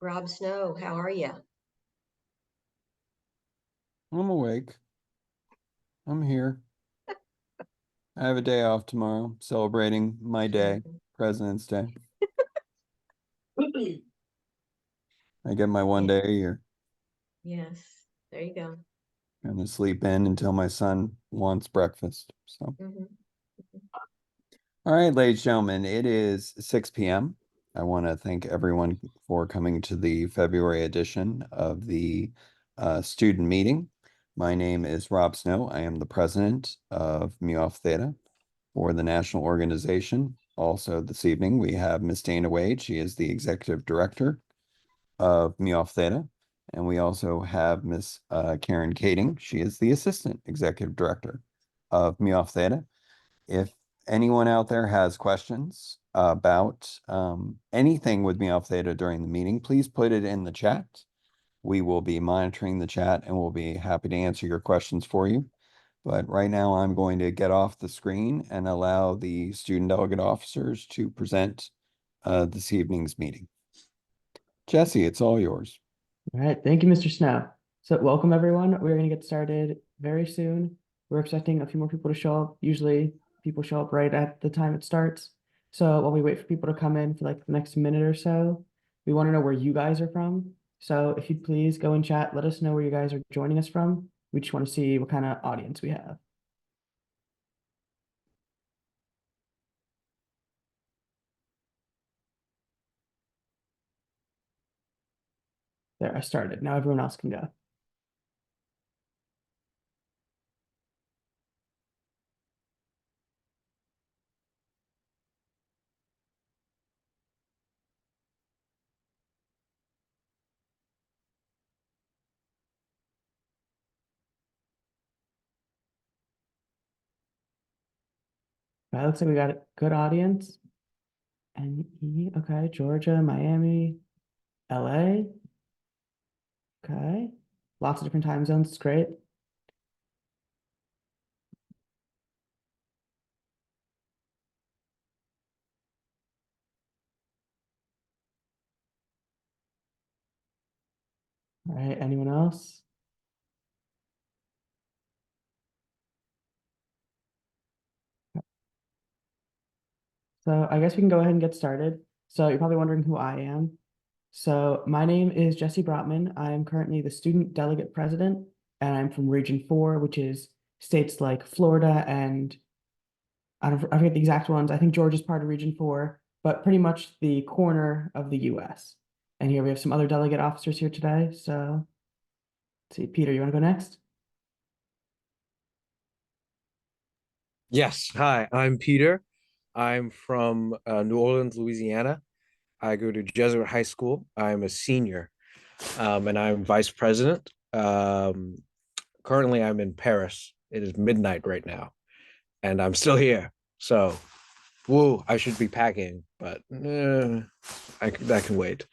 Rob Snow, how are you? I'm awake. I'm here. I have a day off tomorrow, celebrating my day, President's Day. I get my one Yeah. day a year. Yes, there you go. I'm gonna sleep in until my son wants breakfast. So, Mhm. all right, ladies and gentlemen, it is 6 p.m. I want to thank everyone for coming to the February edition of the student meeting. My name is Rob Snow. I am the president of Mu Alpha Theta for the national organization. Also, this evening, we have Miss Dana Wade. She is the executive director of Mu Alpha Theta. And we also have Miss Karen Kading. She is the assistant executive director of Mu Alpha Theta. If anyone out there has questions about anything with Mu Alpha Theta during the meeting, please put it in the chat. We will be monitoring the chat and we'll be happy to answer your questions for you. But right now, I'm going to get off the screen and allow the student delegate officers to present this evening's meeting. Jesse, it's all yours. All right, thank you, Mr. Snow. So welcome everyone. We're going to get started very soon. We're expecting a few more people to show up. Usually people show up right at the time it starts. So while we wait for people to come in for like the next minute or so, we want to know where you guys are from. So if you'd please go in chat, let us know where you guys are joining us from. We just want to see what kind of audience we have. There, I started. Now everyone else can go. All right, looks like we got a good audience. And okay, Georgia, Miami, LA. Okay. Lots of different time zones. It's great. All right. Anyone else? So I guess we can go ahead and get started. So you're probably wondering who I am. So my name is Jesse Brotman. I am currently the student delegate president, and I'm from Region 4, which is states like Florida and I forget the exact ones. I think Georgia's part of Region 4, but pretty much the corner of the US. And here we have some other delegate officers here today. So let's see, Peter, you want to go next? Yes. Hi, I'm Peter. I'm from New Orleans, Louisiana. I go to Jesuit High School. I'm a senior, and I'm vice president. Currently, I'm in Paris. It is midnight right now, and I'm still here. So, woo, I should be packing, but that can wait.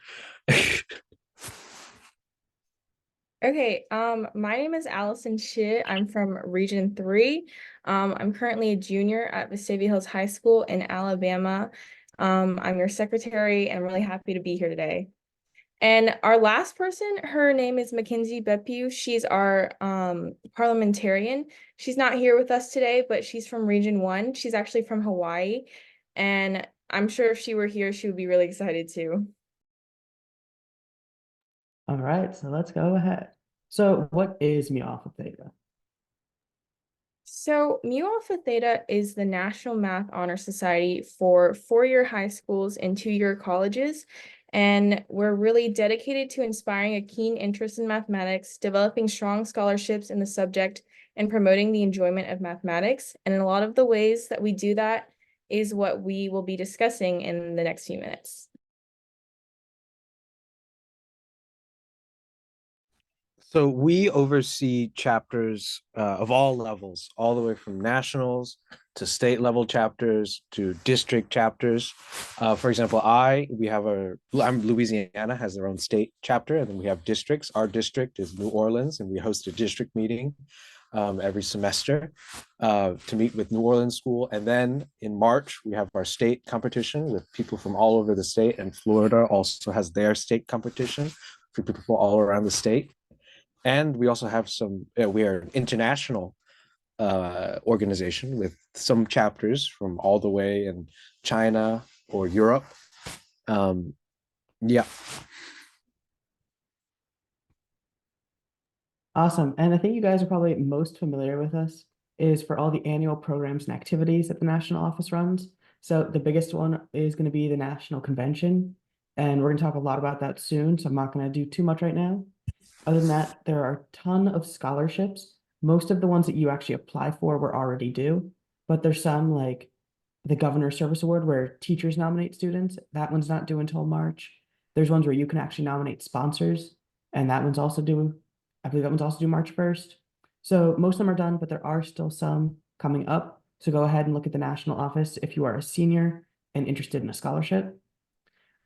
Okay, my name is Allison Shit. I'm from Region 3. I'm currently a junior at Vestavia Hills High School in Alabama. I'm your secretary and I'm really happy to be here today. And our last person, her name is Mackenzie Bepu. She's our parliamentarian. She's not here with us today, but she's from Region 1. She's actually from Hawaii. And I'm sure if she were here, she would be really excited too. All right, so let's go ahead. So what is Mu Alpha Theta? So Mu Alpha Theta is the National Math Honor Society for four-year high schools and two-year colleges. And we're really dedicated to inspiring a keen interest in mathematics, developing strong scholarships in the subject, and promoting the enjoyment of mathematics. And in a lot of the ways that we do that is what we will be discussing in the next few minutes. So we oversee chapters of all levels, all the way from nationals to state level chapters to district chapters. For example, I'm Louisiana has their own state chapter, and then we have districts. Our district is New Orleans, and we host a district meeting every semester to meet with New Orleans School. And then in March, we have our state competition with people from all over the state, and Florida also has their state competition for people all around the state. And we also have we are an international organization with some chapters from all the way in China or Europe. Yeah. Awesome. And I think you guys are probably most familiar with us is for all the annual programs and activities that the national office runs. So the biggest one is going to be the national convention. And we're going to talk a lot about that soon. So I'm not going to do too much right now. Other than that, there are a ton of scholarships. Most of the ones that you actually apply for were already due, but there's some like the Governor Service Award where teachers nominate students. That one's not due until March. There's ones where you can actually nominate sponsors, and that one's also due. I believe that one's also due March 1st. So most of them are done, but there are still some coming up. So go ahead and look at the national office if you are a senior and interested in a scholarship.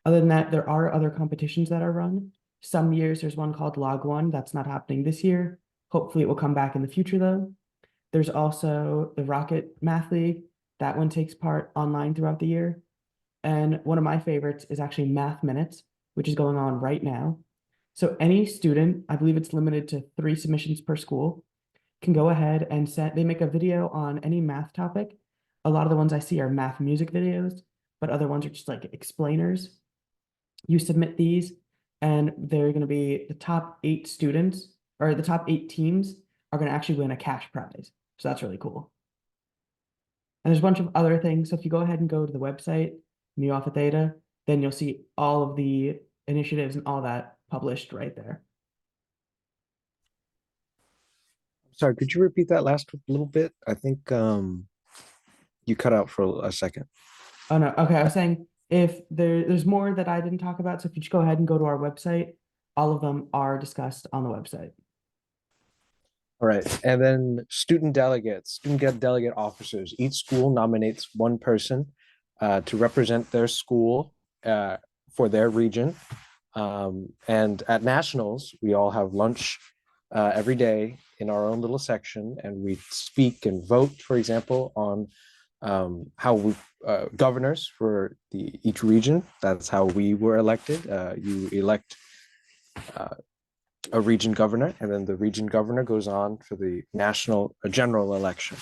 Other than that, there are other competitions that are run. Some years there's one called Log One that's not happening this year. Hopefully it will come back in the future though. There's also the Rocket Math League. That one takes part online throughout the year. And one of my favorites is actually Math Minutes, which is going on right now. So any student, I believe it's limited to 3 submissions per school, can go ahead and they make a video on any math topic. A lot of the ones I see are math music videos, but other ones are just like explainers. You submit these, and they're going to be the top 8 students, or the top 8 teams are going to actually win a cash prize. So that's really cool. And there's a bunch of other things. So if you go ahead and go to the website, Mu Alpha Theta, then you'll see all of the initiatives and all that published right there. Sorry, could you repeat that last little bit? I think you cut out for a second. Oh no, okay. I was saying if there's more that I didn't talk about. So if you just go ahead and go to our website, all of them are discussed on the website. All right. And then student delegate officers. Each school nominates one person to represent their school for their region. And at nationals, we all have lunch every day in our own little section, and we speak and vote, for example, on how we governors for each region. That's how we were elected. You elect a region governor, and then the region governor goes on for the national general election.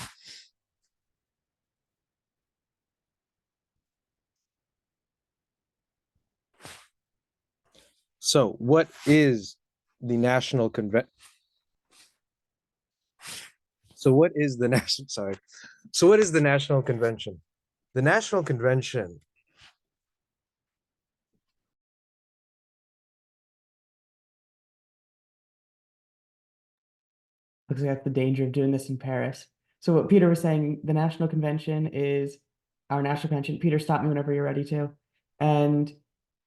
So what is the national convention? So what is the national, sorry. So what is the national convention? The national convention Looks like the danger of doing this in Paris. So what Peter was saying, the national convention is our national convention. Peter, stop me whenever you're ready to. And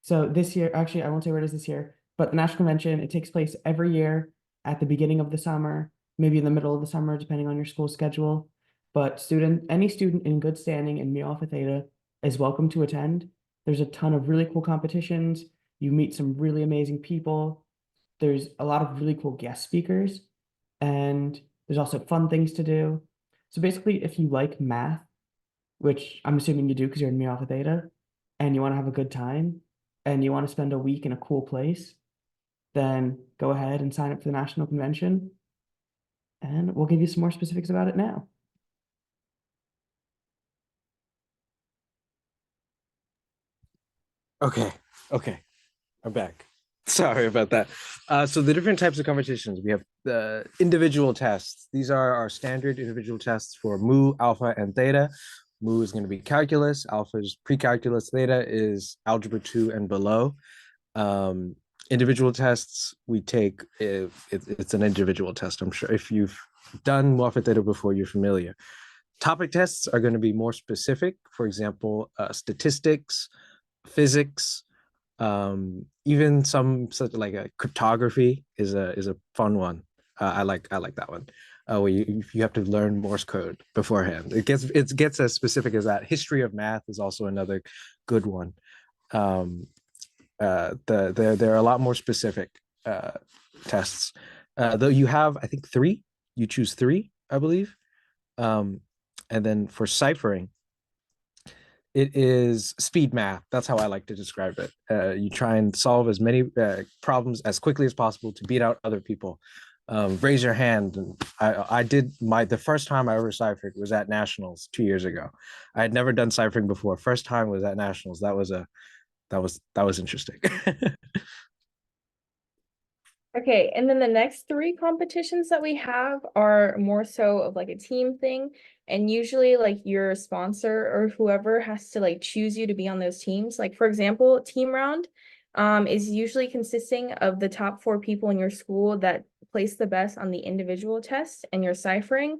so this year, actually, I won't say where it is this year, but the national convention, it takes place every year at the beginning of the summer, maybe in the middle of the summer, depending on your school schedule. But any student in good standing in Mu Alpha Theta is welcome to attend. There's a ton of really cool competitions. You meet some really amazing people. There's a lot of really cool guest speakers, and there's also fun things to do. So basically, if you like math, which I'm assuming you do because you're in Mu Alpha Theta, and you want to have a good time, and you want to spend a week in a cool place, then go ahead and sign up for the national convention, and we'll give you some more specifics about it now. Okay, I'm back. Sorry about that. So the different types of competitions, we have the individual tests. These are our standard individual tests for Mu, Alpha, and Theta. Mu is going to be calculus, Alpha is pre-calculus, Theta is algebra 2 and below. Individual tests, we take, it's an individual test. I'm sure if you've done Mu Alpha Theta before, you're familiar. Topic tests are going to be more specific. For example, statistics, physics, even some such like a cryptography is a fun one. I like that one. Where you have to learn Morse code beforehand. It gets as specific as that. History of math is also another good one. There are a lot more specific tests. Though you have, I think, 3 you choose 3, I believe. And then for ciphering, it is speed math. That's how I like to describe it. You try and solve as many problems as quickly as possible to beat out other people. Raise your hand. And I did the first time I ever ciphered was at nationals 2 years ago. I had never done ciphering before. First time was at nationals. That was interesting. Okay, and then the next 3 competitions that we have are more so of like a team thing. And usually like your sponsor or whoever has to like choose you to be on those teams. Like for example, team round is usually consisting of the top 4 people in your school that place the best on the individual test and your ciphering.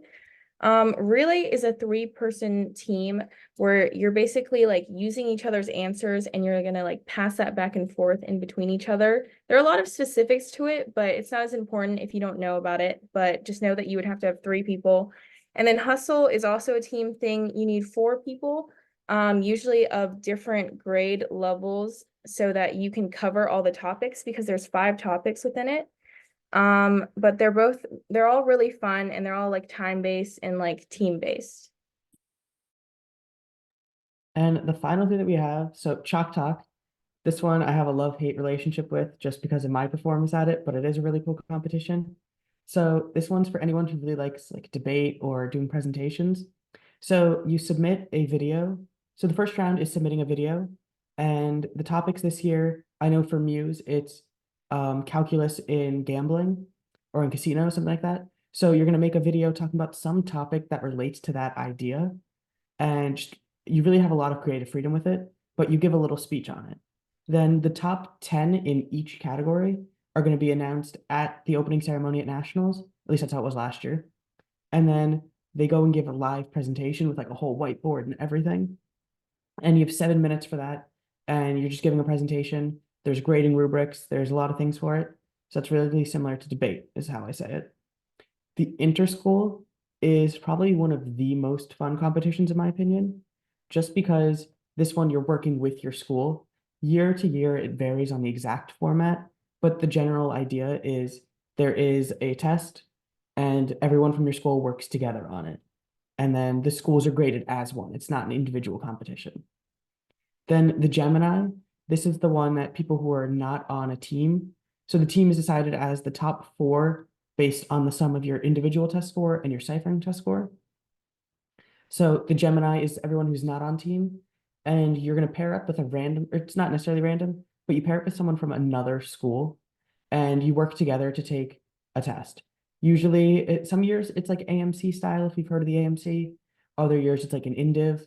Relay is a 3-person team where you're basically like using each other's answers and you're gonna like pass that back and forth in between each other. There are a lot of specifics to it, but it's not as important if you don't know about it, but just know that you would have to have 3 people. And then hustle is also a team thing. You need 4 people, usually of different grade levels so that you can cover all the topics because there's 5 topics within it. But they're all really fun and they're all like time-based and like team-based. And the final thing that we have, so Chalk Talk. This one I have a love-hate relationship with just because of my performance at it, but it is a really cool competition. So this one's for anyone who really likes like debate or doing presentations. So you submit a video. So the first round is submitting a video. And the topics this year, I know for Muse, it's calculus in gambling or in casino, something like that. So you're going to make a video talking about some topic that relates to that idea. And just, you really have a lot of creative freedom with it, but you give a little speech on it. Then the top 10 in each category are going to be announced at the opening ceremony at nationals. At least that's how it was last year. And then they go and give a live presentation with like a whole whiteboard and everything. And you have 7 minutes for that. And you're just giving a presentation. There's grading rubrics. There's a lot of things for it. So it's really similar to debate is how I say it. The interschool is probably one of the most fun competitions in my opinion, just because this one you're working with your school. Year to year, it varies on the exact format, but the general idea is there is a test and everyone from your school works together on it. And then the schools are graded as one. It's not an individual competition. Then the Gemini, this is the one that people who are not on a team. So the team is decided as the top 4 based on the sum of your individual test score and your ciphering test score. So the Gemini is everyone who's not on team, and you're going to pair up with a random, or it's not necessarily random, but you pair up with someone from another school and you work together to take a test. Usually, some years it's like AMC style, if you've heard of the AMC. Other years it's like an indiv.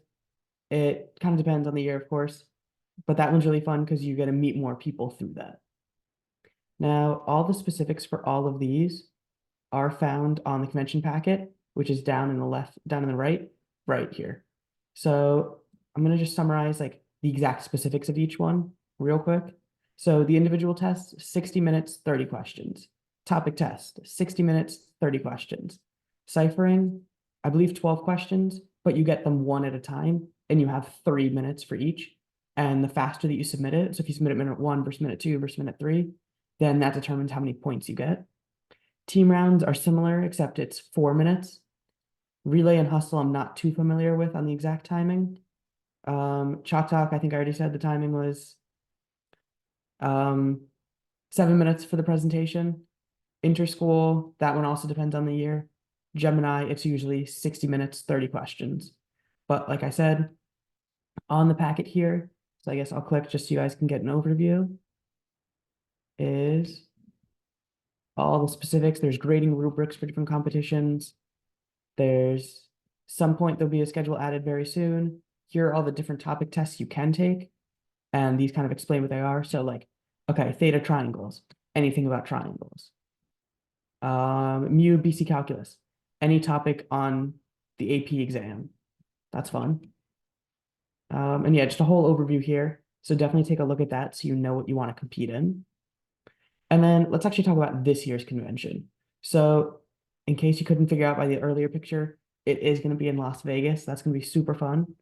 It kind of depends on the year, of course, but that one's really fun because you get to meet more people through that. Now, all the specifics for all of these are found on the convention packet, which is down in the left, down in the right here. So I'm going to just summarize like the exact specifics of each one real quick. So the individual test, 60 minutes, 30 questions. Topic test, 60 minutes, 30 questions. Ciphering, I believe 12 questions, but you get them one at a time and you have 3 minutes for each. And the faster that you submit it, so if you submit it minute 1 versus minute 2 versus minute 3, then that determines how many points you get. Team rounds are similar, except it's 4 minutes. Relay and hustle, I'm not too familiar with on the exact timing. Chalk Talk, I think I already said the timing was 7 minutes for the presentation. Interschool, that one also depends on the year. Gemini, it's usually 60 minutes, 30 questions. But like I said, on the packet here, so I guess I'll click just so you guys can get an overview, is all the specifics. There's grading rubrics for different competitions. There's some point there'll be a schedule added very soon. Here are all the different topic tests you can take. And these kind of explain what they are. So like, okay, theta triangles, anything about triangles. Mu BC calculus, any topic on the AP exam. That's fun. And yeah, just a whole overview here. So definitely take a look at that so you know what you want to compete in. And then let's actually talk about this year's convention. So in case you couldn't figure out by the earlier picture, it is going to be in Las Vegas. That's going to be super fun.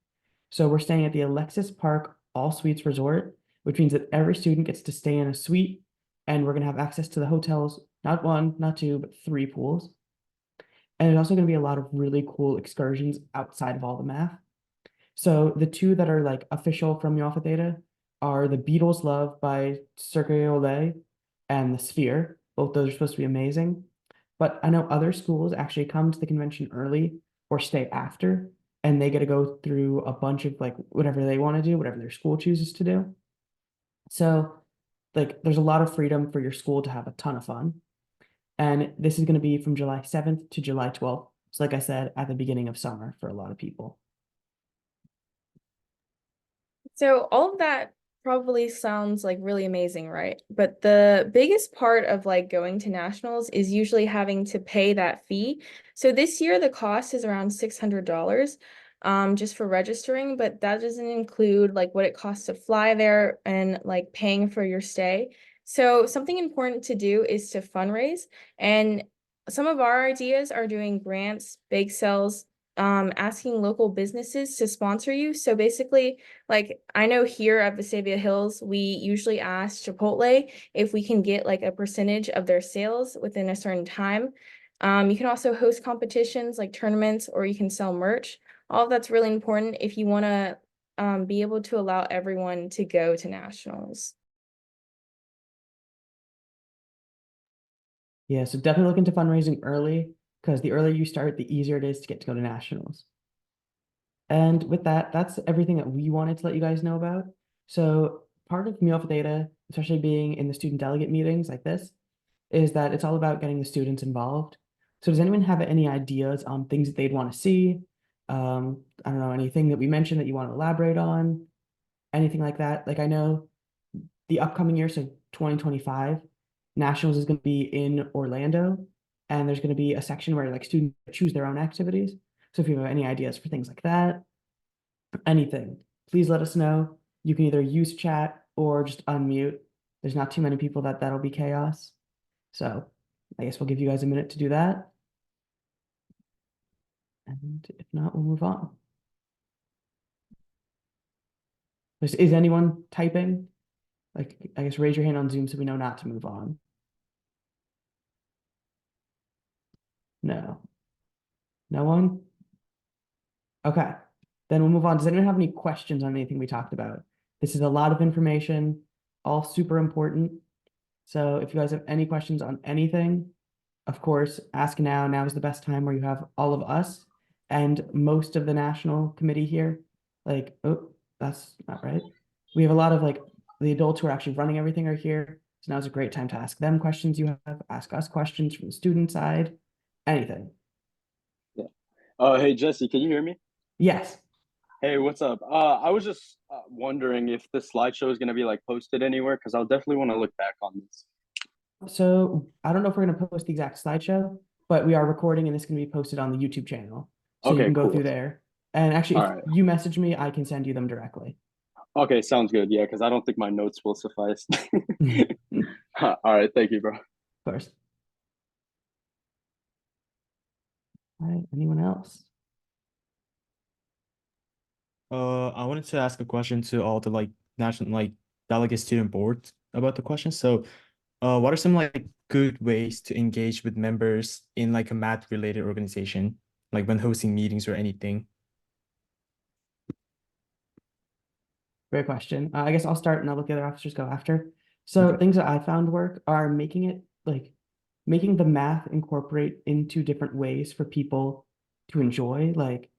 So we're staying at the Alexis Park All Suites Resort, which means that every student gets to stay in a suite, and we're going to have access to the hotel's not 1, not 2, but 3 pools. And there's also going to be a lot of really cool excursions outside of all the math. So the two that are like official from Alpha Theta are the Beatles Love by Cirque and the Sphere. Both those are supposed to be amazing. But I know other schools actually come to the convention early or stay after, and they get to go through a bunch of like whatever they want to do, whatever their school chooses to do. So like there's a lot of freedom for your school to have a ton of fun. And this is going to be from July 7th to July 12th. So like I said, at the beginning of summer for a lot of people. So all of that probably sounds like really amazing, right? But the biggest part of like going to nationals is usually having to pay that fee. So this year the cost is around $600 just for registering, but that doesn't include like what it costs to fly there and like paying for your stay. So something important to do is to fundraise, and some of our ideas are doing grants, bake sales, asking local businesses to sponsor you. So basically, like I know here at Vestavia Hills, we usually ask Chipotle if we can get like a percentage of their sales within a certain time. You can also host competitions like tournaments, or you can sell merch. All of that's really important if you want to be able to allow everyone to go to nationals. Yeah, so definitely look into fundraising early, because the earlier you start, the easier it is to get to go to nationals. And with that, that's everything that we wanted to let you guys know about. So part of Mu Alpha Theta, especially being in the student delegate meetings like this, is that it's all about getting the students involved. So does anyone have any ideas on things that they'd want to see? I don't know, anything that we mentioned that you want to elaborate on? Anything like that? Like I know the upcoming year, so 2025, Nationals is going to be in Orlando, and there's going to be a section where like students choose their own activities. So if you have any ideas for things like that, anything, please let us know. You can either use chat or just unmute. There's not too many people that'll be chaos. So I guess we'll give you guys a minute to do that. And if not, we'll move on. Is anyone typing? Like, I guess raise your hand on Zoom so we know not to move on. No. No one? Okay. Then we'll move on. Does anyone have any questions on anything we talked about? This is a lot of information, all super important. So if you guys have any questions on anything, of course, ask now. Now is the best time where you have all of us and most of the national committee here. Like, oh, that's not right. We have a lot of like the adults who are actually running everything are here. So now's a great time to ask them questions you have, ask us questions from the student side, anything. Yeah. Oh, hey, Jesse, can you hear me? Yes. Hey, what's up? I was just wondering if the slideshow is going to be like posted anywhere, because I'll definitely want to look back on this. So I don't know if we're going to post the exact slideshow, but we are recording and it's going to be posted on the YouTube channel. So you Okay, can go cool. through there. And actually, All if right. you message me, I can send you them directly. Okay, sounds good. Yeah, because I don't think my notes will suffice. All right, thank you, bro. Of course. All right, anyone else? I wanted to ask a question to all the like national like delegate student boards about the question. So, what are some like good ways to engage with members in like a math related organization, like when hosting meetings or anything? Great question. I guess I'll start and I'll let the other officers go after. So Okay. things that I found work are making it like making the math incorporate into different ways for people to enjoy. Like,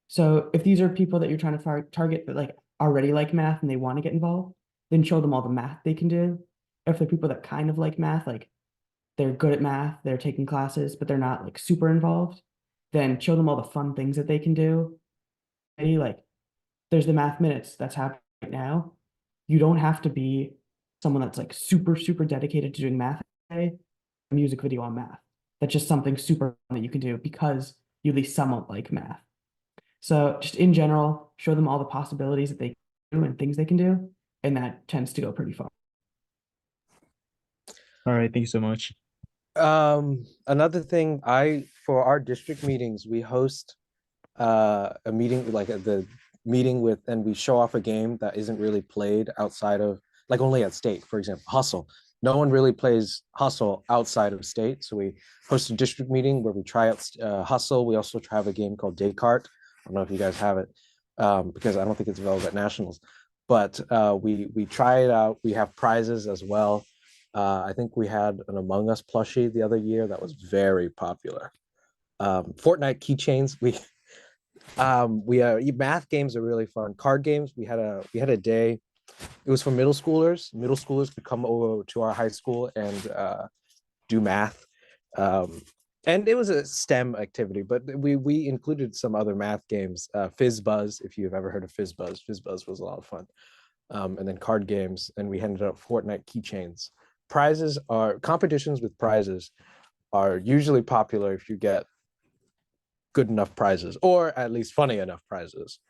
so if these are people that you're trying to target that like already like math and they want to get involved, then show them all the math they can do. If they're people that kind of like math, like they're good at math, they're taking classes, but they're not like super involved, then show them all the fun things that they can do. Maybe like there's the math minutes that's happening right now. You don't have to be someone that's like super, super dedicated to doing math today, a music video on math. That's just something super fun that you can do because you at least somewhat like math. So just in general, show them all the possibilities that they can do and things they can do. And that tends to go pretty far. All right, thank you so much. Another thing, for our district meetings, we host a meeting like the meeting with, and we show off a game that isn't really played outside of like only at state, for example, Hustle. no one really plays Hustle outside of state. So we host a district meeting where we try out Hustle. We also have a game called Descartes. I don't know if you guys have it, because I don't think it's available at nationals. But we try it out. We have prizes as well. I think we had an Among Us plushie the other year that was very popular. Fortnite keychains. Math games are really fun. Card games. We had a day. It was for middle schoolers. Middle schoolers could come over to our high school and do math. And it was a STEM activity, but we included some other math games. Fizz Buzz, if you've ever heard of Fizz Buzz. Fizz Buzz was a lot of fun. And then card games, and we handed out Fortnite keychains. Competitions with prizes are usually popular if you get good enough prizes, or at least funny enough prizes.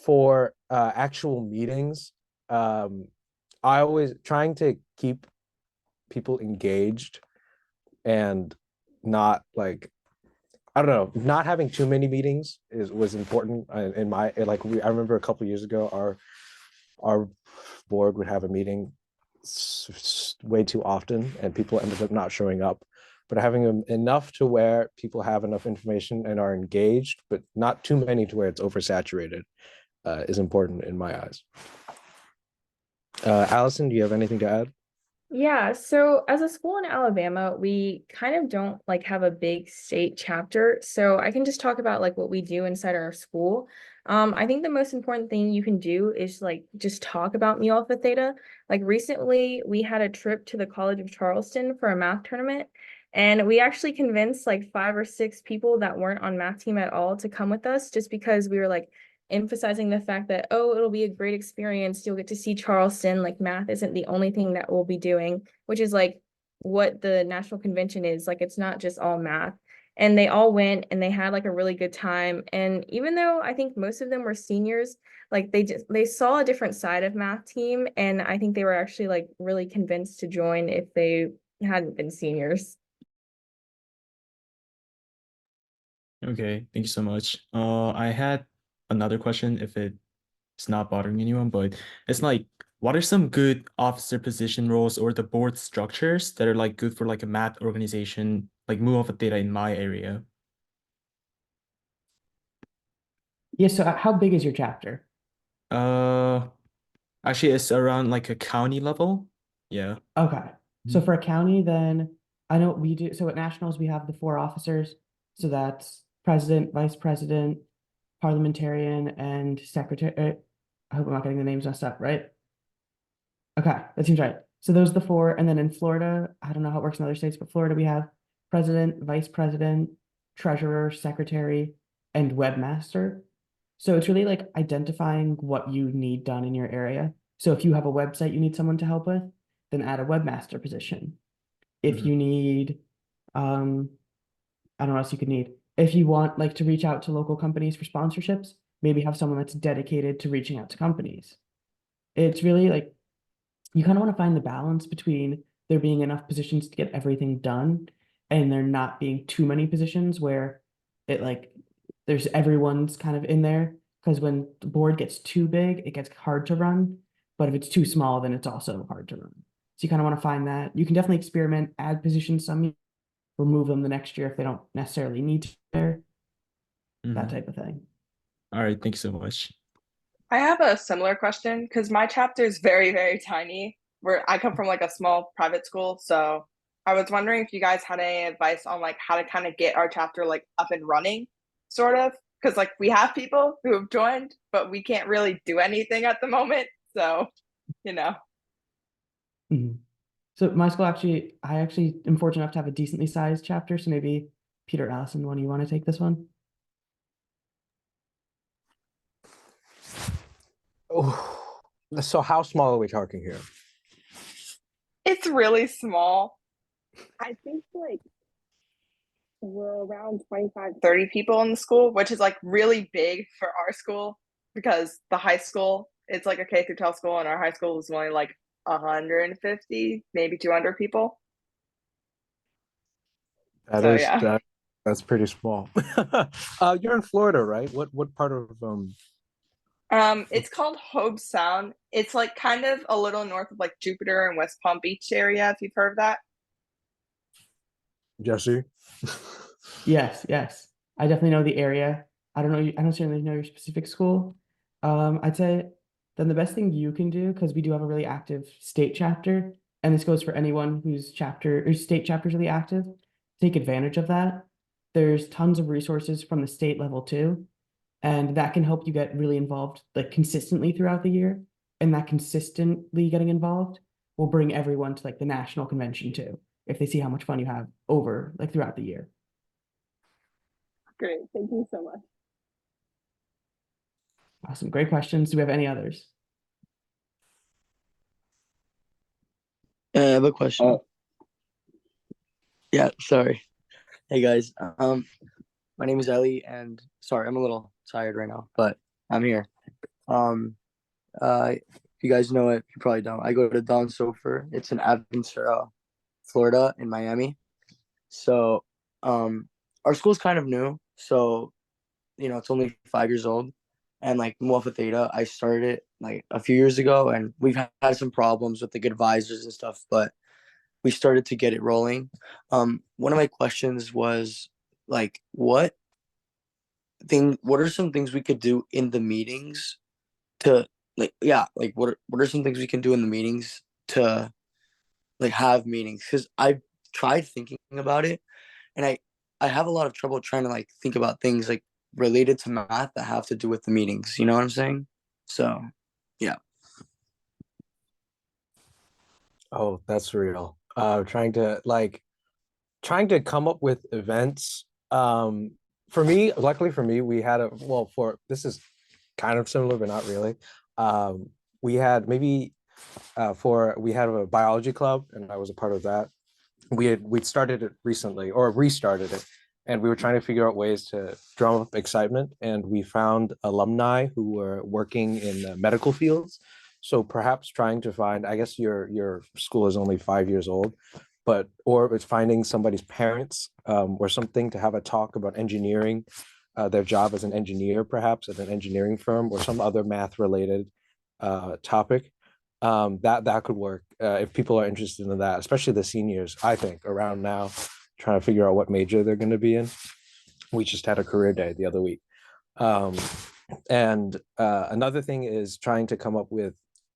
For actual meetings, I always trying to keep people engaged and not like, I don't know, not having too many meetings was important in my, like, I remember a couple years ago, our board would have a meeting way too often and people ended up not showing up. But having them enough to where people have enough information and are engaged, but not too many to where it's oversaturated, is important in my eyes. Allison, do you have anything to add? Yeah, so as a school in Alabama, we kind of don't like have a big state chapter. So I can just talk about like what we do inside our school. I think the most important thing you can do is like just talk about Mu Alpha Theta. Like recently, we had a trip to the College of Charleston for a math tournament, and we actually convinced like 5 or 6 people that weren't on math team at all to come with us, just because we were like emphasizing the fact that, oh, it'll be a great experience. You'll get to see Charleston. Like math isn't the only thing that we'll be doing, which is like what the national convention is. Like it's not just all math. And they all went and they had like a really good time. And even though I think most of them were seniors, like they saw a different side of math team. And I think they were actually like really convinced to join if they hadn't been seniors. Okay, thank you so much. I had another question if it's not bothering anyone, but it's like, what are some good officer position roles or the board structures that are like good for like a math organization, like Mu Alpha Theta in my area? Yeah, so how big is your chapter? Uh, Actually, it's around like a county level. Yeah. Okay. So for a county, then I know we do. So at nationals, we have the 4 officers. So that's president, vice president, parliamentarian, and secretary. I hope I'm not getting the names messed up, right? Okay, that seems right. So those are the 4. And then in Florida, I don't know how it works in other states, but Florida, we have president, vice president, treasurer, secretary, and webmaster. So it's really like identifying what you need done in your area. So if you have a website you need someone to help with, then add a webmaster position. If you need, I don't know what else you could need. If you want like to reach out to local companies for sponsorships, maybe have someone that's dedicated to reaching out to companies. It's really like you kind of want to find the balance between there being enough positions to get everything done and there not being too many positions where it like there's everyone's kind of in there, because when the board gets too big, it gets hard to run. But if it's too small, then it's also hard to run. So you kind of want to find that. You can definitely experiment, add positions some year, remove them the next year if they don't necessarily need to there, that Mhm. type of thing. All right, thank you so much. I have a similar question because my chapter is very, very tiny. Where I come from like a small private school, so I was wondering if you guys had any advice on like how to kind of get our chapter like up and running, sort of, because like we have people who have joined, but we can't really do anything at the moment. So, you know. Mhm. So my school actually, I actually am fortunate enough to have a decently sized chapter. So maybe Peter, Allison, one of you want to take this one? Oh, so how small are we talking here? It's really small. I think like we're around 25, 30 people in the school, which is like really big for our school because the high school, it's like a K through 12 school, and our high school is only like 150, maybe 200 people. That So is yeah. that's pretty small. You're in Florida, right? What part of It's called Hobe Sound. It's like kind of a little north of like Jupiter and West Palm Beach area, if you've heard of that. Jesse. Yes, yes. I definitely know the area. I don't know, I don't certainly know your specific school. I'd say then the best thing you can do, because we do have a really active state chapter, and this goes for anyone whose chapter or state chapter is really active, take advantage of that. There's tons of resources from the state level too, and that can help you get really involved like consistently throughout the year. And that consistently getting involved will bring everyone to like the national convention too, if they see how much fun you have over like throughout the year. Great. Thank you so much. Awesome. Great questions. Do we have any others? I have a question. Uh, Yeah, sorry. Hey guys. My name is Ellie, and sorry, I'm a little tired right now, but I'm here. If you guys know it, you probably don't. I go to Don Sofer. It's in Aventura, Florida, in Miami. So, our school's kind of new, so it's only 5 years old. And like Alpha Theta, I started it like a few years ago, and we've had some problems with the advisors and stuff, but we started to get it rolling. One of my questions was like, what are some things we could do in the meetings to what are some things we can do in the meetings to like have meetings? Because I've tried thinking about it, and I have a lot of trouble trying to like think about things like related to math that have to do with the meetings. You know what I'm saying? So, yeah. Oh, that's real. Trying to come up with events. For me, luckily for me, we had this is kind of similar, but not really. We had we had a biology club, and I was a part of that. We'd started it recently or restarted it, and we were trying to figure out ways to drum up excitement, and we found alumni who were working in the medical fields. So perhaps trying to find, I guess your school is only 5 years old, or it's finding somebody's parents, or something to have a talk about engineering, their job as an engineer, perhaps at an engineering firm, or some other math related topic. That could work, if people are interested in that, especially the seniors, I think, around now, trying to figure out what major they're going to be in. We just had a career day the other week. And another thing is trying to come up with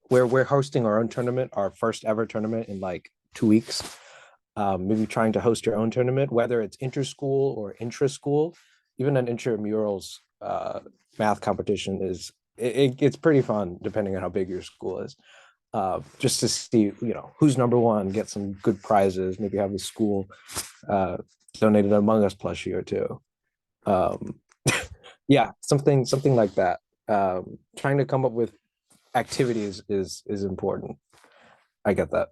where we're hosting our own tournament, our first ever tournament in like 2 weeks. Maybe trying to host your own tournament, whether it's inter-school or intra-school. Even an intramurals math competition it's pretty fun, depending on how big your school is. Just to see, who's number one, get some good prizes, maybe have the school donate an Among Us plushie or two. Yeah, something like that. Trying to come up with activities is important. I get that.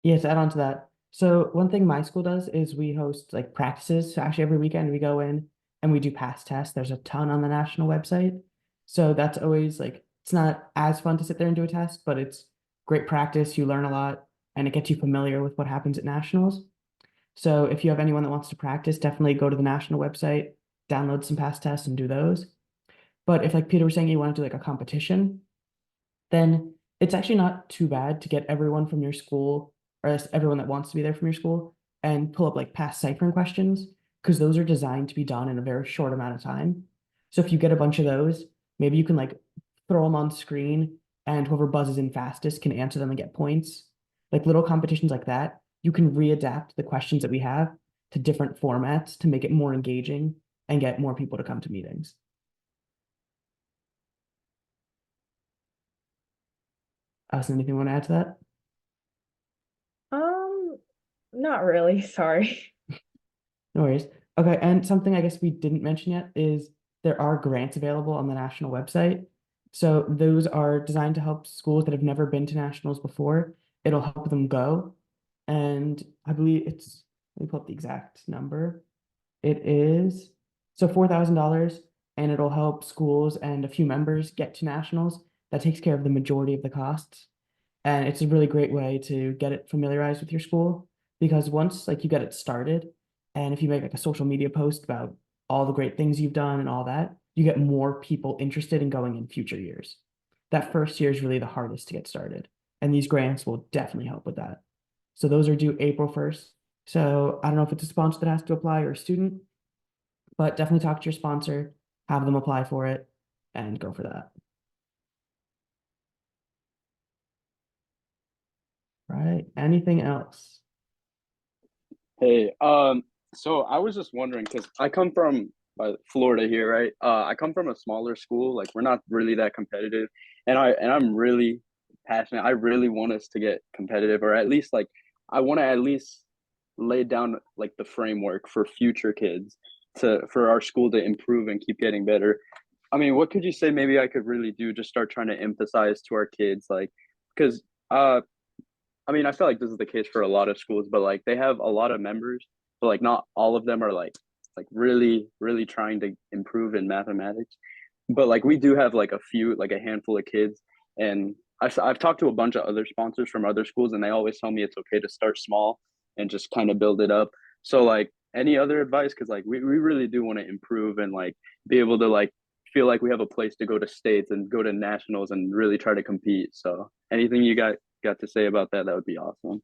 Yeah, to add on to that. So one thing my school does is we host like practices. So actually every weekend we go in and we do past tests. There's a ton on the national website. So that's always like, it's not as fun to sit there and do a test, but it's great practice. You learn a lot and it gets you familiar with what happens at nationals. So if you have anyone that wants to practice, definitely go to the national website, download some past tests and do those. But if like Peter was saying, you want to do like a competition, then it's actually not too bad to get everyone from your school, or everyone that wants to be there from your school, and pull up like past ciphering questions, because those are designed to be done in a very short amount of time. So if you get a bunch of those, maybe you can like throw them on screen, and whoever buzzes in fastest can answer them and get points. Like little competitions like that, you can readapt the questions that we have to different formats to make it more engaging and get more people to come to meetings. Anything you want to add to that? Not really, sorry. No worries. Okay, and something I guess we didn't mention yet is there are grants available on the national website. So those are designed to help schools that have never been to nationals before. It'll help them go. And I believe it's, let me pull up the exact number. It is so $4,000, and it'll help schools and a few members get to nationals. That takes care of the majority of the costs. And it's a really great way to get it familiarized with your school, because once like you get it started, and if you make like a social media post about all the great things you've done and all that, you get more people interested in going in future years. That first year is really the hardest to get started. And these grants will definitely help with that. So those are due April 1st. So I don't know if it's a sponsor that has to apply or a student, but definitely talk to your sponsor, have them apply for it, and go for that. Right? Anything else? Hey, so I was just wondering because I come from Florida here, right? I come from a smaller school, like we're not really that competitive, and I'm really passionate. I really want us to get competitive, or at least like I want to at least lay down like the framework for future kids for our school to improve and keep getting better. I mean, what could you say maybe I could really do to start trying to emphasize to our kids, like, because I mean, I feel like this is the case for a lot of schools, but like they have a lot of members, but like not all of them are like really, really trying to improve in mathematics. But like we do have like a few, like a handful of kids, and I've talked to a bunch of other sponsors from other schools, and they always tell me it's okay to start small and just kind of build it up. So like any other advice? Because like we really do want to improve and like be able to like feel like we have a place to go to states and go to nationals and really try to compete. So anything you got to say about that, that would be awesome.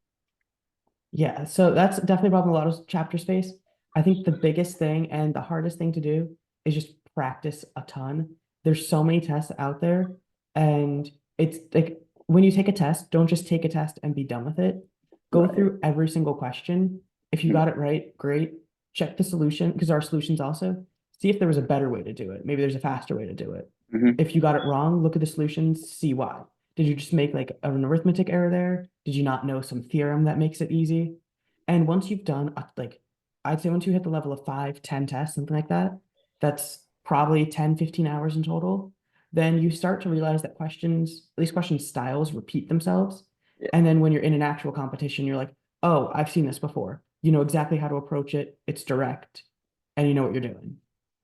Yeah, so that's definitely a problem in a lot of chapter space. I think the biggest thing and the hardest thing to do is just practice a ton. There's so many tests out there, and it's like when you take a test, don't just take a test and be done with it. Go Right. through every single question. If you got it right, great. Check the solution because our solutions also see if there was a better way to do it. Maybe there's a faster way to do it. Mhm. If you got it wrong, look at the solutions, see why. Did you just make like an arithmetic error there? Did you not know some theorem that makes it easy? And once you've done like, I'd say once you hit the level of 5, 10 tests, something like that, that's probably 10, 15 hours in total. Then you start to realize that questions, at least question styles repeat themselves. Yeah. And then when you're in an actual competition, you're like, oh, I've seen this before. You know exactly how to approach it. It's direct and you know what you're doing.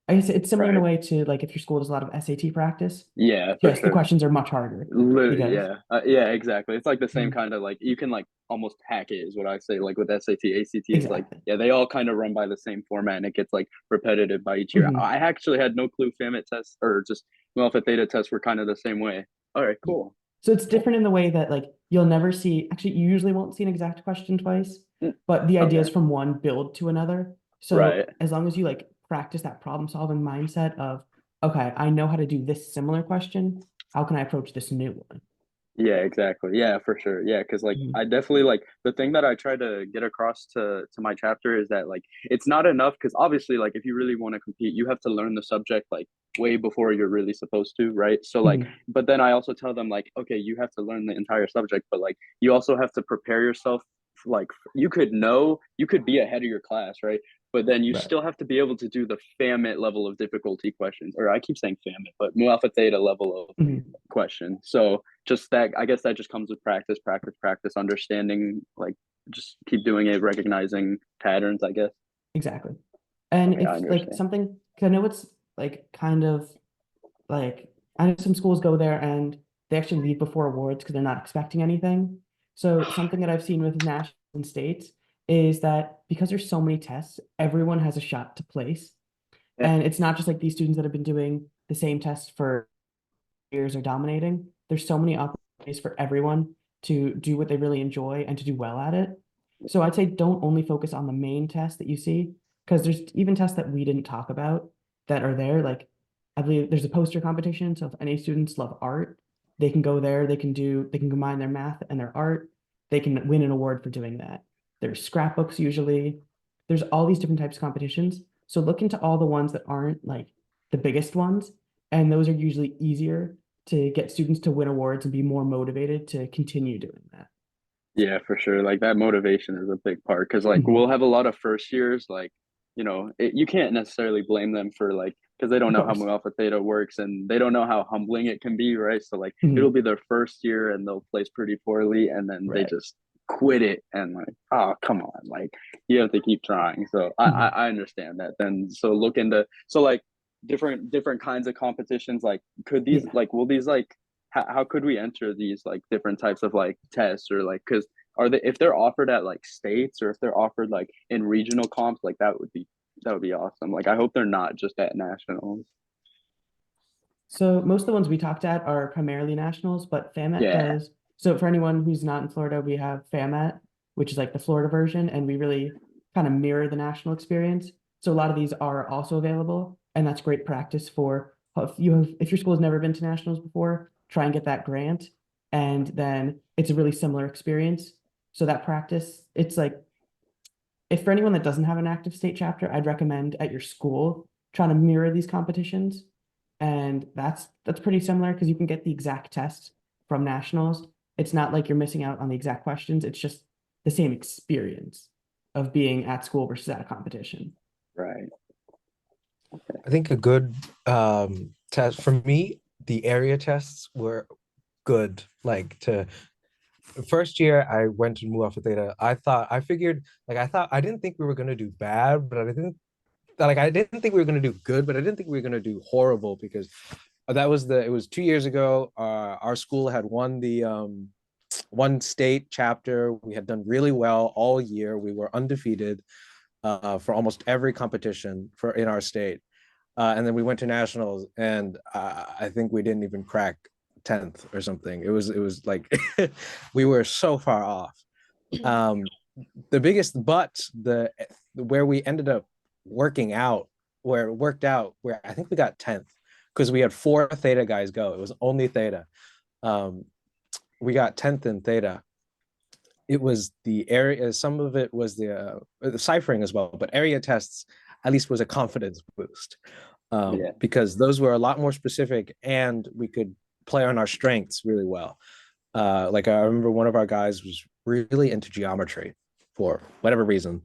I guess it's similar in a Right. way to like if your school does a lot of SAT practice, Yeah, for yes, the sure. questions are much harder because Yeah, yeah, exactly. It's like the same Mhm. kind of like you can like almost hack it is what I say. Like with SAT, ACT, it's like Exactly. yeah, they all kind of run by the same format, and it gets like repetitive by each year. Mhm. I actually had no clue FAMIT tests or just Alpha Theta tests were kind of the same way. All right, cool. So it's different in the way that like you'll never see, actually, you usually won't see an exact question twice, Mm, but the ideas okay, from one build to another. right. So as long as you like practice that problem solving mindset of, okay, I know how to do this similar question. How can I approach this new one? Yeah, exactly. Yeah, for sure. Yeah, because like Mhm. I definitely like the thing that I try to get across to my chapter is that like it's not enough because obviously like if you really want to compete, you have to learn the subject like way before you're really supposed to, right? So like, Mhm. but then I also tell them like, okay, you have to learn the entire subject, but like you also have to prepare yourself. Like you could be ahead of your class, right? But then you Right. still have to be able to do the FAMIT level of difficulty questions, or I keep saying FAMIT, but Mu Alpha Theta level of Mhm. question. So just that, I guess that just comes with practice, practice, practice, understanding, like just keep doing it, recognizing patterns, I guess. Exactly. And Okay, I if like understand. something, because I know it's like kind of like I know some schools go there and they actually leave before awards because they're not expecting anything. So something that I've seen with national and states is that because there's so many tests, everyone has a shot to place. Yeah, And it's not just like these students that have been doing the same tests for years are dominating. There's so many opportunities for everyone to do what they really enjoy and to do well at it. So I'd say don't only focus on the main test that you see, because there's even tests that we didn't talk about that are there. Like I believe there's a poster competition. So if any students love art, they can go there, they can combine their math and their art. They can win an award for doing that. There's scrapbooks usually. There's all these different types of competitions. So look into all the ones that aren't like the biggest ones, and those are usually easier to get students to win awards and be more motivated to continue doing that. yeah, for sure. Like that motivation is a big part because like Mhm. we'll have a lot of first years, like, you can't necessarily blame them for like, because they don't Of know how course. Mu Alpha Theta works and they don't know how humbling it can be, right? So like it'll Mhm. be their first year and they'll place pretty poorly and then they Right. just quit it and like, oh, come on, like you have to keep trying. So Mhm. I understand that. Then so look into so like different kinds of competitions. Like could these Yeah. like will these like how could we enter these like different types of like tests or like because are they if they're offered at like states or if they're offered like in regional comps like that would be that would be awesome. Like I hope they're not just at nationals. So most of the ones we talked at are primarily nationals, but FAMET Yeah. does. So for anyone who's not in Florida, we have FAMET, which is like the Florida version, and we really kind of mirror the national experience. So a lot of these are also available, and that's great practice for if your school has never been to nationals before, try and get that grant, and then it's a really similar experience. So that practice, it's like if for anyone that doesn't have an active state chapter, I'd recommend at your school trying to mirror these competitions. And that's pretty similar because you can get the exact test from nationals. It's not like you're missing out on the exact questions. It's just the same experience of being at school versus at a competition. Right. I think a good test for me, the area tests were good. Like to first year I went to Mu Alpha Theta. I didn't think we were gonna do bad, but I didn't think we were gonna do good, but I didn't think we were gonna do horrible because it was 2 years ago. Our school had won the one state chapter. We had done really well all year. We were undefeated for almost every competition in our state. And then we went to nationals, and I think we didn't even crack 10th or something. It was like we were so far off. The biggest where we ended up working out, where it worked out, where I think we got 10th because we had 4 Theta guys go. It was only Theta. We got 10th in Theta. It was the area, some of it was the ciphering as well, but area tests at least was a confidence boost. Because those were a lot more specific and we could play on our strengths really well. Like I remember one of our guys was really into geometry for whatever reason.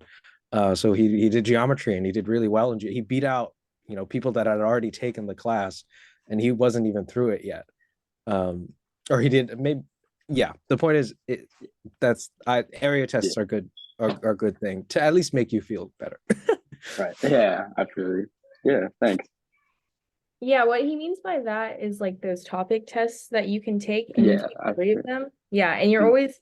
So he did geometry and he did really well, and he beat out people that had already taken the class, and he wasn't even through it yet. Or he did maybe. Yeah, the point is, area tests are good, are a good thing to at least make you feel better. Right. Yeah, I feel you. Yeah, thanks. Yeah, what he means by that is like those topic tests that you can take, and you take 3 of them. Yeah, and you're always,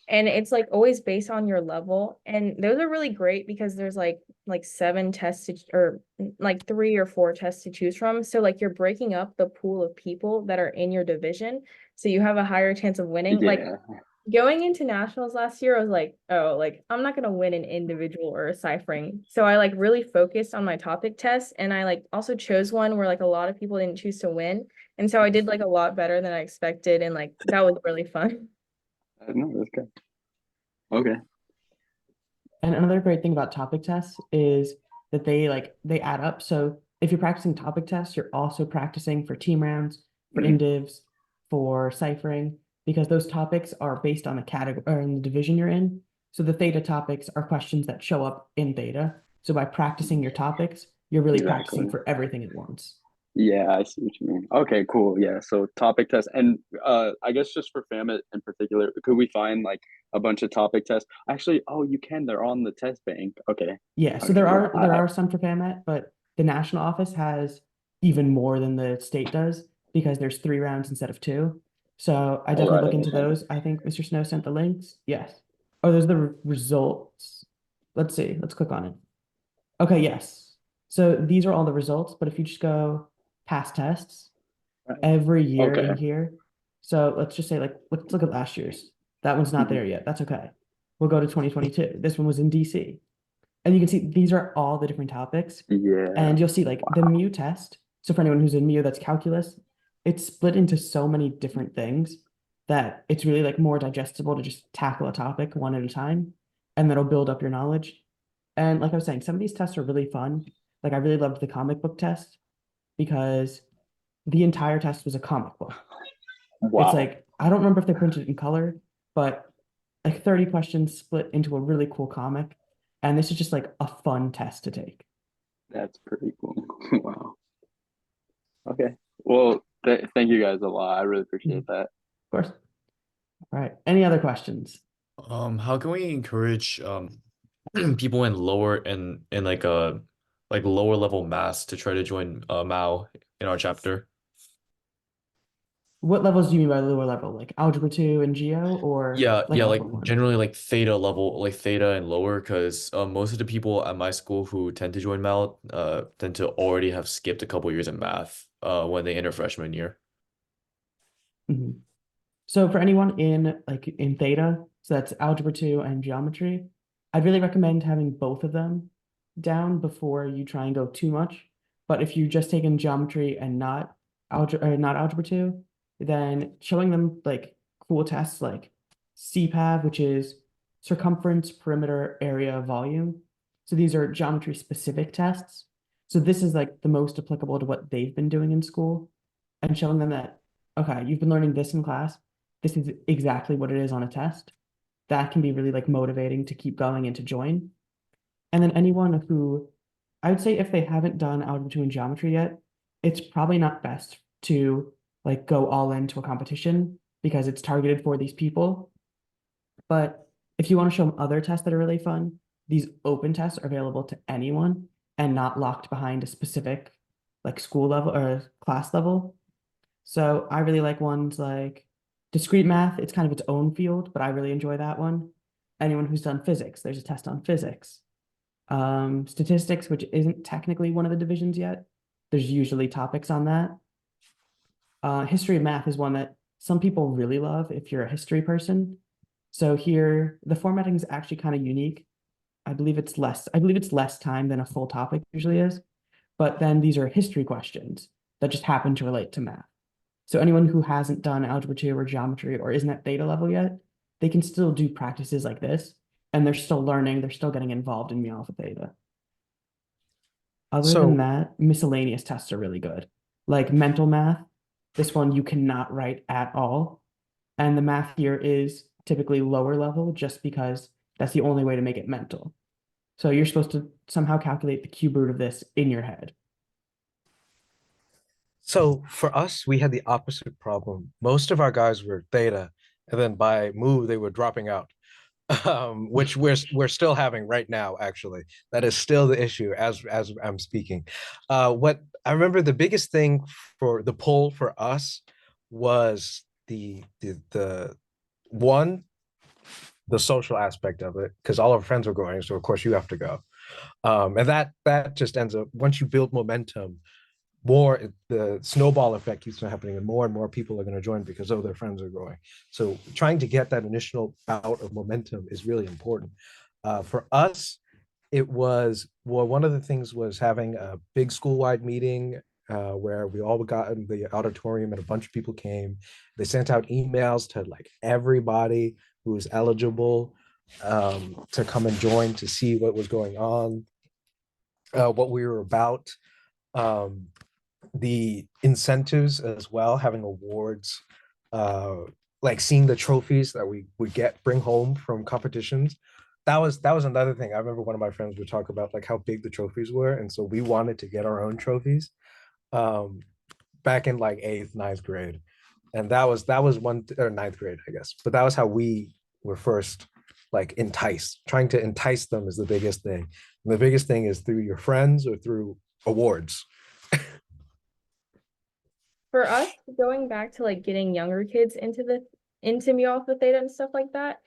and it's like always based on your level, and those are really great because there's like 7 tests or like 3 or 4 tests to choose from. So like you're breaking up the pool of people that are in your division, so you have a higher chance of winning. Like going into nationals last year, I was like, oh, like I'm not gonna win an individual or a ciphering. So I like really focused on my topic tests, and I like also chose one where like a lot of people didn't choose to win. And so I did like a lot better than I expected, and like that was really fun. No, that's good. Okay. And another great thing about topic tests is that they add up. So if you're practicing topic tests, you're also practicing for team rounds, for indivs, for ciphering, because those topics are based on the category or in the division you're in. So the Theta topics are questions that show up in Theta. So by practicing your topics, you're really practicing for everything at once. Yeah, I see what you mean. Okay, cool. Yeah, so topic tests, and I guess just for FAMIT in particular, could we find like a bunch of topic tests? Actually, oh, you can. They're on the test bank. Okay. Yeah, so there are some for FAMET, but the national office has even more than the state does because there's 3 rounds instead of 2. So I definitely look into those. I think Mr. Snow sent the links. Yes. Oh, there's the results. Let's see. Let's click on it. Okay, yes. So these are all the results, but if you just go past tests every year in here. So let's just say let's look at last year's. That one's not there yet. That's okay. We'll go to 2022. This one was in DC. And you can see these are all the different topics. Yeah. And you'll see like the MU test. So for anyone who's in MU, that's calculus. It's split into so many different things that it's really like more digestible to just tackle a topic one at a time, and that'll build up your knowledge. And like I was saying, some of these tests are really fun. Like I really loved the comic book test because the entire test was a comic book. Wow. It's like, I don't remember if they printed it in color, but like 30 questions split into a really cool comic. And this is just like a fun test to take. That's pretty cool. Wow. Okay. Well, thank you guys a lot. I really appreciate that. Of course. All right. Any other questions? How can we encourage people in lower like lower level maths to try to join MAU in our chapter? What levels do you mean by lower level? Like algebra 2 and geo or Yeah, like yeah, like algebra 1? generally like theta level, like theta and lower, because most of the people at my school who tend to join Mal tend to already have skipped a couple years in math when they enter freshman year. Mhm. So for anyone in theta, so that's algebra 2 and geometry, I'd really recommend having both of them down before you try and go too much. But if you just taken geometry and not algebra 2, then showing them like cool tests like CPAV, which is circumference, perimeter, area, volume. So these are geometry specific tests. So this is like the most applicable to what they've been doing in school and showing them that, okay, you've been learning this in class. This is exactly what it is on a test. That can be really like motivating to keep going and to join. And then anyone who I would say if they haven't done algebra 2 and geometry yet, it's probably not best to like go all into a competition because it's targeted for these people. But if you want to show them other tests that are really fun, these open tests are available to anyone and not locked behind a specific like school level or class level. So I really like ones like discrete math. It's kind of its own field, but I really enjoy that one. Anyone who's done physics, there's a test on physics. Statistics, which isn't technically one of the divisions yet. There's usually topics on that. History of math is one that some people really love if you're a history person. So here, the formatting is actually kind of unique. I believe it's less time than a full topic usually is. But then these are history questions that just happen to relate to math. So anyone who hasn't done algebra 2 or geometry or isn't at theta level yet, they can still do practices like this, and they're still learning, they're still getting involved in mu alpha theta. Other than So that, miscellaneous tests are really good. Like mental math, this one you cannot write at all. And the math here is typically lower level just because that's the only way to make it mental. So you're supposed to somehow calculate the cube root of this in your head. So for us, we had the opposite problem. Most of our guys were theta, and then by move they were dropping out, which we're still having right now. Actually, that is still the issue as I'm speaking. What I remember, the biggest thing for the pull for us was the one, the social aspect of it, because all our friends were going, so of course you have to go. And that just ends up, once you build momentum, more the snowball effect keeps happening, and more people are going to join because their friends are going. So trying to get that initial bout of momentum is really important. For us, it was, well, one of the things was having a big school-wide meeting where we all got in the auditorium and a bunch of people came. They sent out emails to like everybody who was eligible to come and join to see what was going on, what we were about. Um, the incentives as well, having awards, uh, like seeing the trophies that we would bring home from competitions. That was another thing. I remember one of my friends would talk about like how big the trophies were, and so we wanted to get our own trophies um, back in like eighth, ninth grade, and that was one, or ninth grade, I guess. But that was how we were first like enticed. Trying to entice them is the biggest thing. And the biggest thing is through your friends or through awards. For us, going back to like getting younger kids into Mu Alpha Theta and stuff like that,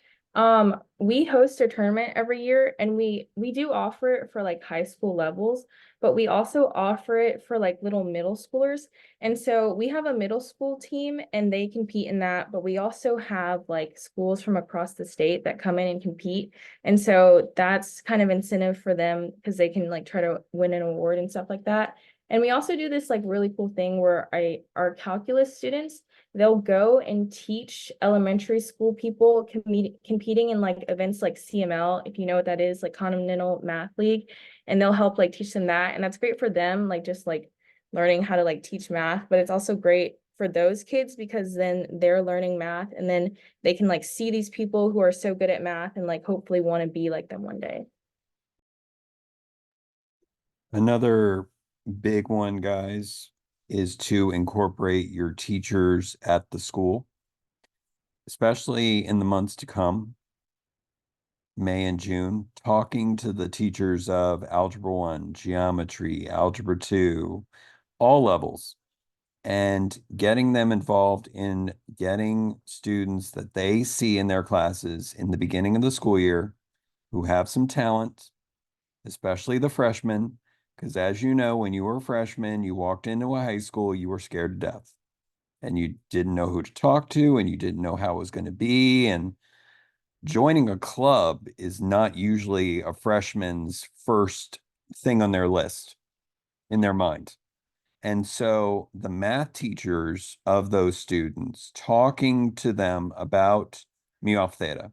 we host a tournament every year, and we do offer it for like high school levels, but we also offer it for like little middle schoolers. And so we have a middle school team and they compete in that, but we also have like schools from across the state that come in and compete. And so that's kind of incentive for them because they can like try to win an award and stuff like that. And we also do this like really cool thing where our calculus students, they'll go and teach elementary school people competing in like events like CML, if you know what that is, like Continental Math League, and they'll help like teach them that. And that's great for them, like just like learning how to like teach math, but it's also great for those kids because then they're learning math and then they can like see these people who are so good at math and like hopefully want to be like them one day. Another big one, guys, is to incorporate your teachers at the school, especially in the months to come, May and June, talking to the teachers of Algebra 1, Geometry, Algebra 2, all levels. and getting them involved in getting students that they see in their classes in the beginning of the school year who have some talent, especially the freshmen, because as you know, when you were a freshman, you walked into a high school, you were scared to death and you didn't know who to talk to and you didn't know how it was going to be. And joining a club is not usually a freshman's first thing on their list in their mind. And so the math teachers of those students, talking to them about mu alpha theta,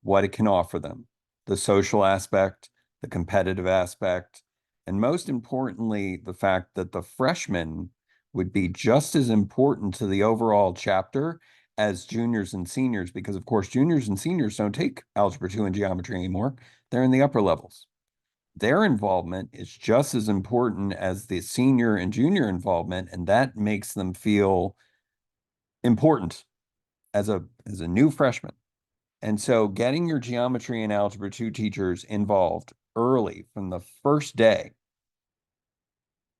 what it can offer them, the social aspect, the competitive aspect, and most importantly, the fact that the freshmen would be just as important to the overall chapter as juniors and seniors, because of course, juniors and seniors don't take algebra 2 and geometry anymore. They're in the upper levels. Their involvement is just as important as the senior and junior involvement, and that makes them feel important as a new freshman. And so getting your geometry and algebra 2 teachers involved early from the first day.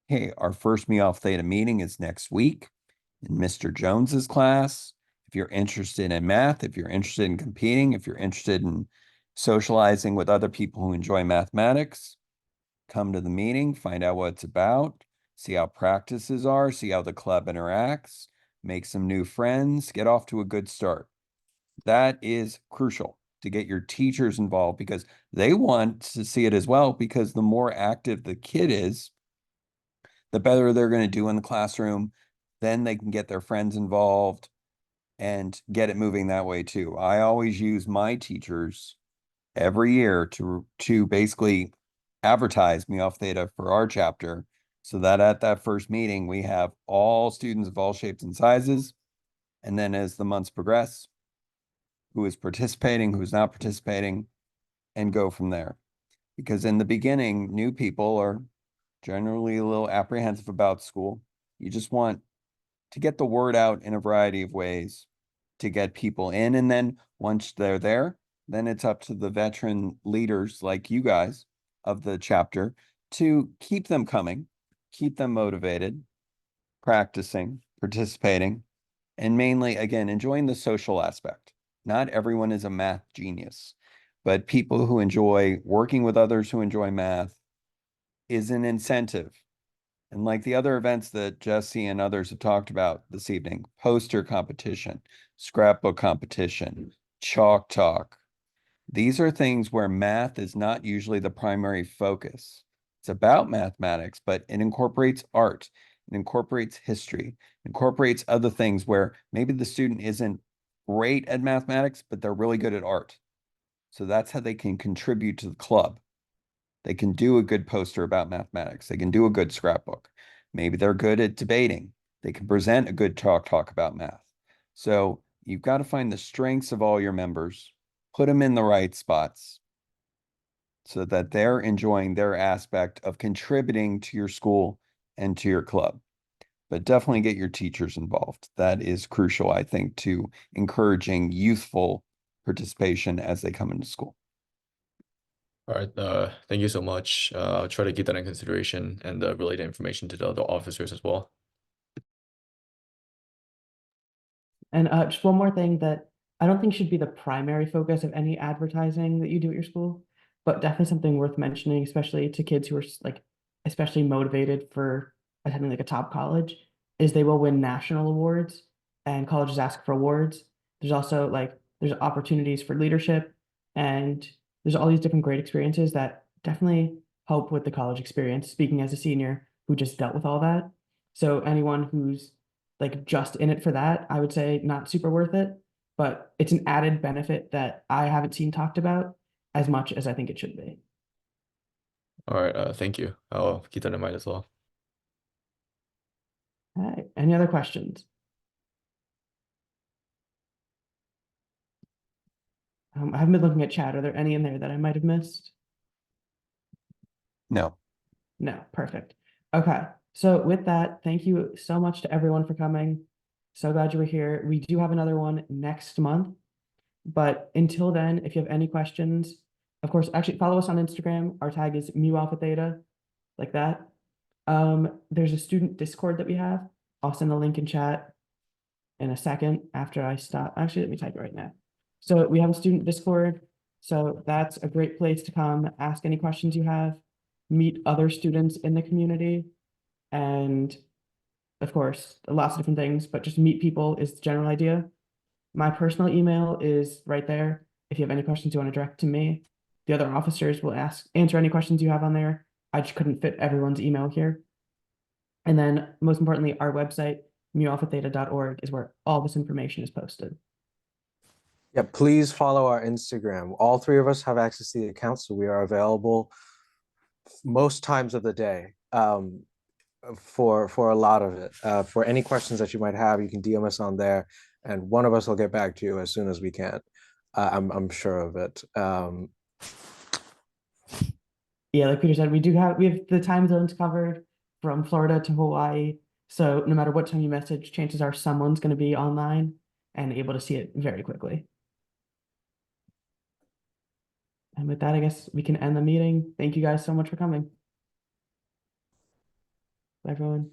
Hey, our first mu alpha theta meeting is next week in Mr. Jones's class. If you're interested in math, if you're interested in competing, if you're interested in socializing with other people who enjoy mathematics, come to the meeting, find out what it's about, see how practices are, see how the club interacts, make some new friends, get off to a good start. That is crucial to get your teachers involved because they want to see it as well, because the more active the kid is, the better they're going to do in the classroom. Then they can get their friends involved and get it moving that way too. I always use my teachers every year to basically advertise mu alpha theta for our chapter, so that at that first meeting we have all students of all shapes and sizes. And then as the months progress, who is participating, who's not participating, and go from there. Because in the beginning, new people are generally a little apprehensive about school. You just want to get the word out in a variety of ways to get people in. And then once they're there, then it's up to the veteran leaders like you guys of the chapter to keep them coming, keep them motivated, practicing, participating, and mainly, again, enjoying the social aspect. Not everyone is a math genius, but people who enjoy working with others who enjoy math is an incentive. And like the other events that Jesse and others have talked about this evening, poster competition, scrapbook competition, chalk talk. These are things where math is not usually the primary focus. It's about mathematics, but it incorporates art, it incorporates history, incorporates other things where maybe the student isn't great at mathematics, but they're really good at art. So that's how they can contribute to the club. They can do a good poster about mathematics. They can do a good scrapbook. Maybe they're good at debating. They can present a good talk about math. So you've got to find the strengths of all your members, put them in the right spots so that they're enjoying their aspect of contributing to your school and to your club. But definitely get your teachers involved. That is crucial, I think, to encouraging youthful participation as they come into school. All right, thank you so much. I'll try to keep that in consideration and relay the information to the other officers as well. And just one more thing that I don't think should be the primary focus of any advertising that you do at your school, but definitely something worth mentioning, especially to kids who are like especially motivated for attending like a top college, is they will win national awards and colleges ask for awards. There's also like there's opportunities for leadership, and there's all these different great experiences that definitely help with the college experience, speaking as a senior who just dealt with all that. So anyone who's like just in it for that, I would say not super worth it, but it's an added benefit that I haven't seen talked about as much as I think it should be. All right, thank you. I'll keep that in mind as well. All right, any other questions? I haven't been looking at chat. Are there any in there that I might have missed? No. No, perfect. Okay, so with that, thank you so much to everyone for coming. So glad you were here. We do have another one next month, but until then, if you have any questions, of course, actually follow us on Instagram. Our tag is mu alpha theta, like that. There's a student Discord that we have. I'll send the link in chat in a second after I stop. Actually, let me type it right now. So we have a student Discord. So that's a great place to come ask any questions you have, meet other students in the community, and of course, lots of different things, but just meet people is the general idea. My personal email is right there. If you have any questions you want to direct to me, the other officers will answer any questions you have on there. I just couldn't fit everyone's email here. And then most importantly, our website, mualphatheta.org, is where all this information is posted. Yeah, please follow our Instagram. All three of us have access to the account, so we are available most times of the day for a lot of it. For any questions that you might have, you can DM us on there, and one of us will get back to you as soon as we can. I'm sure of it. Yeah, like Peter said, we have the time zones covered from Florida to Hawaii. So no matter what time you message, chances are someone's going to be online and able to see it very quickly. And with that, I guess we can end the meeting. Thank you guys so much for coming. Bye, everyone.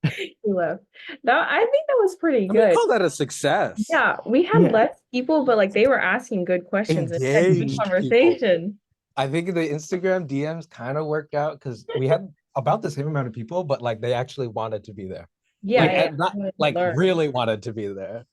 He left. That I think that was pretty I mean, good. call that a success. Yeah, we had Yeah. less people, but like they were asking good questions and had good Engaged people. conversation. I think the Instagram DMs kind of worked out because we had about the same amount of people, but like they actually wanted to be there. Yeah, Like, yeah, and not wanted to like learn. really wanted to be there.